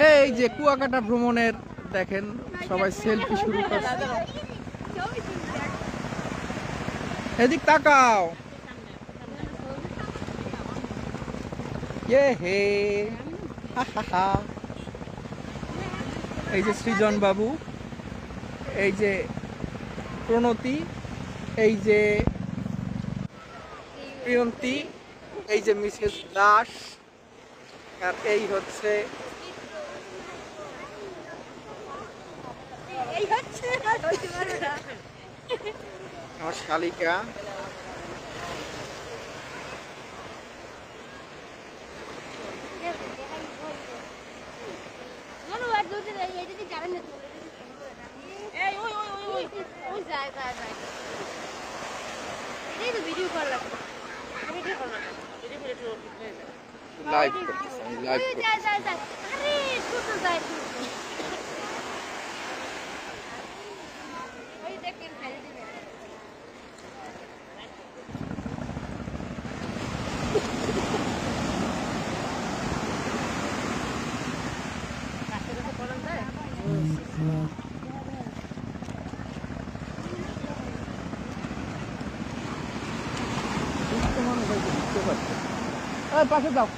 এই যে কুয়াকাটা ভ্রমণের দেখেন সবাই সেলফি শুরু করছে। এদিক তাকাও। হে এই যে সৃজন বাবু, এই যে প্রণতি, এই যে প্রিয়ন্তী, এই যে মিসেস দাস, আর এই হচ্ছে আমার শালিকা। লাইভ করতেছি, আমি লাইভ পাশে দাও।